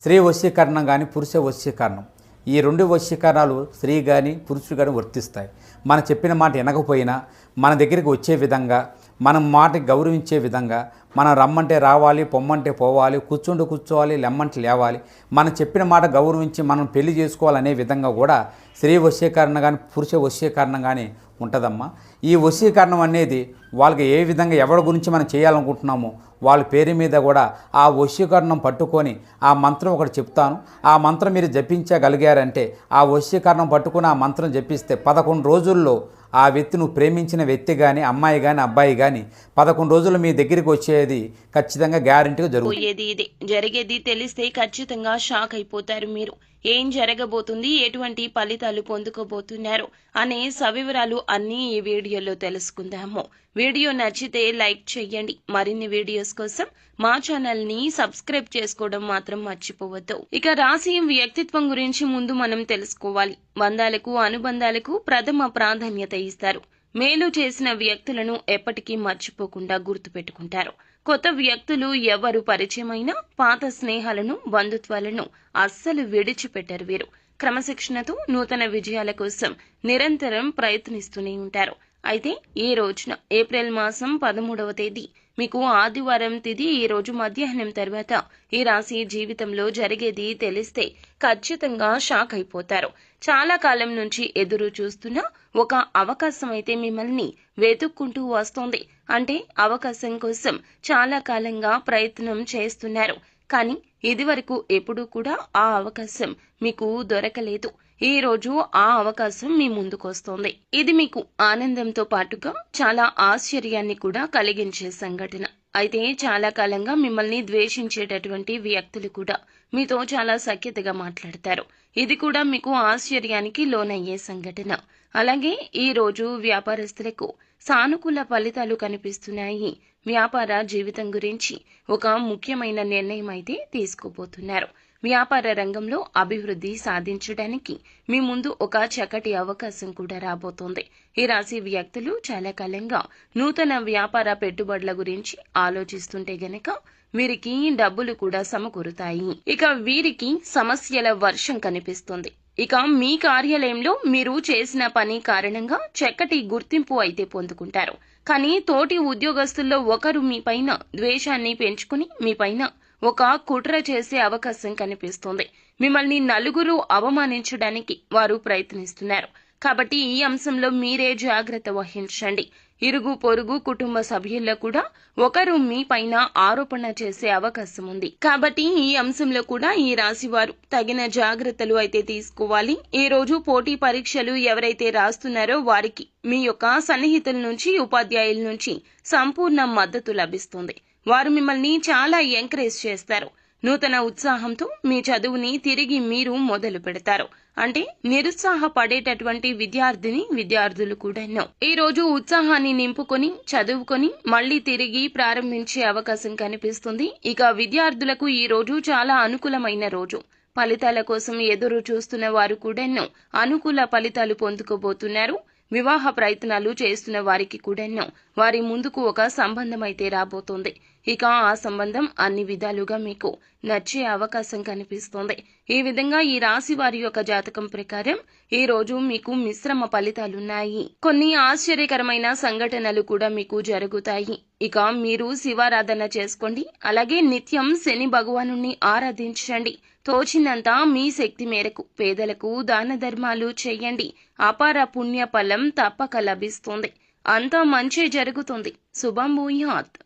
స్త్రీ వశీకరణం కానీ పురుష వశీకరణం, ఈ రెండు వశీకరణాలు స్త్రీ కానీ పురుషుడు కానీ వర్తిస్తాయి. మనం చెప్పిన మాట వినకపోయినా మన దగ్గరికి వచ్చే విధంగా, మనం మాటకి గౌరవించే విధంగా, మనం రమ్మంటే రావాలి, పొమ్మంటే పోవాలి, కూర్చుంటే కూర్చోవాలి, లెమ్మంటే లేవాలి, మనం చెప్పిన మాట గౌరవించి మనం పెళ్లి చేసుకోవాలనే విధంగా కూడా స్త్రీ వశీకరణ కానీ పురుష వశీకరణం కానీ ఉంటుందమ్మా. ఈ వశీకరణం అనేది వాళ్ళకి ఏ విధంగా ఎవరి గురించి మనం చేయాలనుకుంటున్నామో వాళ్ళ పేరు మీద కూడా ఆ వశీకరణం పట్టుకొని ఆ మంత్రం ఒకటి చెప్తాను. ఆ మంత్రం మీరు జపించగలిగారంటే ఆ వశీకరణం పట్టుకొని ఆ మంత్రం జపిస్తే 11 రోజుల్లో ఆ వ్యక్తి, నువ్వు ప్రేమించిన వ్యక్తి కానీ అమ్మాయి కానీ అబ్బాయి కానీ 11 రోజులు మీ దగ్గరికి వచ్చేది ఖచ్చితంగా గ్యారెంటీగా జరుగుతుంది. జరిగేది తెలిస్తే ఖచ్చితంగా షాక్ అయిపోతారు మీరు. ఏం జరగబోతుంది, ఎటువంటి ఫలితాలు పొందుకోబోతున్నారు అనే సవివరాలు అన్నీ ఈ వీడియోలో తెలుసుకుందాము. వీడియో నచ్చితే లైక్ చేయండి. మరిన్ని వీడియోస్ కోసం మా ఛానల్ ని సబ్స్క్రైబ్ చేసుకోవడం మాత్రం మర్చిపోవద్దు. ఇక రాశి వ్యక్తిత్వం గురించి ముందు మనం తెలుసుకోవాలి. బంధాలకు అనుబంధాలకు ప్రథమ ప్రాధాన్యత ఇస్తారు. మేలు చేసిన వ్యక్తులను ఎప్పటికీ మర్చిపోకుండా గుర్తుపెట్టుకుంటారు. కొత్త వ్యక్తులు ఎవరు పరిచయమైనా పాత స్నేహాలను, బంధుత్వాలను అస్సలు విడిచిపెట్టరు వీరు. క్రమశిక్షణతో నూతన విజయాల కోసం నిరంతరం ప్రయత్నిస్తూనే ఉంటారు. అయితే ఈ రోజున ఏప్రిల్ మాసం 13వ తేదీ మీకు ఆదివారం తిథి. ఈ రోజు మధ్యాహ్నం తర్వాత ఈ రాశి జీవితంలో జరిగేది తెలిస్తే ఖచ్చితంగా షాక్ అయిపోతారు. చాలా కాలం నుంచి ఎదురు చూస్తున్న ఒక అవకాశం అయితే మిమ్మల్ని వెతుక్కుంటూ వస్తోంది. అంటే అవకాశం కోసం చాలా కాలంగా ప్రయత్నం చేస్తున్నారు. కానీ ఇదివరకు ఎప్పుడూ కూడా ఆ అవకాశం మీకు దొరకలేదు. ఈ రోజు ఆ అవకాశం మీ ముందుకొస్తోంది. ఇది మీకు ఆనందంతో పాటుగా చాలా ఆశ్చర్యాన్ని కూడా కలిగించే సంఘటన. అయితే చాలా కాలంగా మిమ్మల్ని ద్వేషించేటటువంటి వ్యక్తులు కూడా మీతో చాలా సఖ్యతగా మాట్లాడతారు. ఇది కూడా మీకు ఆశ్చర్యానికి లోనయ్యే సంఘటన. అలాగే ఈ రోజు వ్యాపారస్తులకు సానుకూల ఫలితాలు కనిపిస్తున్నాయి. వ్యాపార జీవితం గురించి ఒక ముఖ్యమైన నిర్ణయం అయితే తీసుకోబోతున్నారు. వ్యాపార రంగంలో అభివృద్ధి సాధించడానికి మీ ముందు ఒక చక్కటి అవకాశం కూడా రాబోతోంది. ఈ రాశి వ్యక్తులు చాలా కాలంగా నూతన వ్యాపార పెట్టుబడుల గురించి ఆలోచిస్తుంటే గనక వీరికి డబ్బులు కూడా సమకూరుతాయి. ఇక వీరికి సమస్యల వర్షం కనిపిస్తుంది. ఇక మీ కార్యాలయంలో మీరు చేసిన పని కారణంగా చక్కటి గుర్తింపు అయితే పొందుకుంటారు. కానీ తోటి ఉద్యోగస్తుల్లో ఒకరు మీ పైన ద్వేషాన్ని పెంచుకుని మీ పైన ఒక కుట్ర చేసే అవకాశం కనిపిస్తోంది. మిమ్మల్ని నలుగురు అవమానించడానికి వారు ప్రయత్నిస్తున్నారు. కాబట్టి ఈ అంశంలో మీరే జాగ్రత్త వహించండి. ఇరుగు పొరుగు కుటుంబ సభ్యుల్లో కూడా ఒకరు మీ పైన ఆరోపణ చేసే అవకాశం ఉంది. కాబట్టి ఈ అంశంలో కూడా ఈ రాశి వారు తగిన జాగ్రత్తలు అయితే తీసుకోవాలి. ఈ రోజు పోటీ పరీక్షలు ఎవరైతే రాస్తున్నారో వారికి మీ యొక్క సన్నిహితుల నుంచి, ఉపాధ్యాయుల నుంచి సంపూర్ణ మద్దతు లభిస్తుంది. వారు మిమ్మల్ని చాలా ఎంకరేజ్ చేస్తారు. నూతన ఉత్సాహంతో మీ చదువుని తిరిగి మీరు మొదలు పెడతారు. అంటే నిరుత్సాహపడేటటువంటి విద్యార్థులు కూడా ఈ రోజు ఉత్సాహాన్ని నింపుకొని చదువుకొని మళ్లీ తిరిగి ప్రారంభించే అవకాశం కనిపిస్తుంది. ఇక విద్యార్థులకు ఈ రోజు చాలా అనుకూలమైన రోజు. ఫలితాల కోసం ఎదురు చూస్తున్న వారు కూడా అనుకూల ఫలితాలు పొందుకోబోతున్నారు. వివాహ ప్రయత్నాలు చేస్తున్న వారికి కూడా వారి ముందుకు ఒక సంబంధం అయితే రాబోతోంది. ఇక ఆ సంబంధం అన్ని విధాలుగా మీకు నచ్చే అవకాశం కనిపిస్తోంది. ఈ విధంగా ఈ రాశి వారి యొక్క జాతకం ప్రకారం ఈ రోజు మీకు మిశ్రమ ఫలితాలున్నాయి. కొన్ని ఆశ్చర్యకరమైన సంఘటనలు కూడా మీకు జరుగుతాయి. ఇక మీరు శివారాధన చేసుకోండి. అలాగే నిత్యం శని భగవానుణ్ణి ఆరాధించండి. తోచినంత మీ శక్తి మేరకు పేదలకు దాన ధర్మాలు చేయండి. అపార పుణ్య ఫలం తప్పక లభిస్తుంది. అంతా మంచి జరుగుతుంది. శుభం భూయాత్.